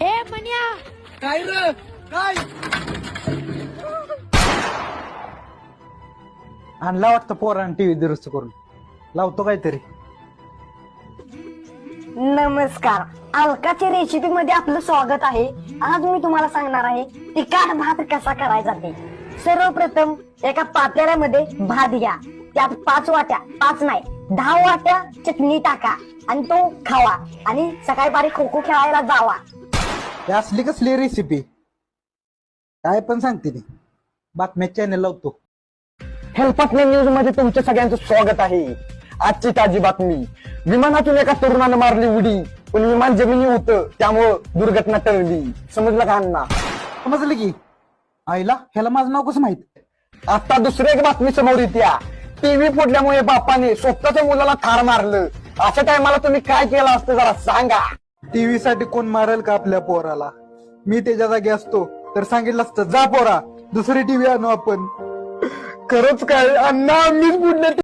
ए मन्या, काय रे काय आणला वाटतं पोरानं टीव्ही दुरुस्त करून. लावतो काहीतरी. नमस्कार, अलकाच्या रेसिपी मध्ये आपलं स्वागत आहे. आज मी तुम्हाला सांगणार आहे तिखट भात कसा करायचा ते. सर्वप्रथम एका पातेल्यामध्ये भात घ्या, त्यात 5 वाट्या, 5 नाही 10 वाट्या चटणी टाका आणि तो खावा आणि सकाळी बारी खो खो खेळायला जावा. हे असली कसली रेसिपी? काय पण सांगते ती. बातम्या चॅनल लावतो. हेल्पटने न्यूज मध्ये तुमच्या सगळ्यांचं स्वागत आहे. आजची ताजी बातमी. विमानातून एका तरुणानं मारली उडी, पण विमान जमिनी होतं त्यामुळं दुर्घटना टळली. समजलं का अण्णा? समजलं की. आईला ह्याला माझं नाव कसं माहित? आता दुसरी एक बातमी समोर येत्या. टीव्ही फोडल्यामुळे बापाने स्वतःच्या मुलाला ठार मारलं. अशा टायमाला तुम्ही काय केलं असतं जरा सांगा. टीव्ही साठी कोण मारेल का आपल्या पोराला? मी त्याच्या जागी असतो तर सांगितलं असतं, जा पोरा दुसरी टीव्ही आणू आपण. खरंच काय अण्णा, मीच फोडल्या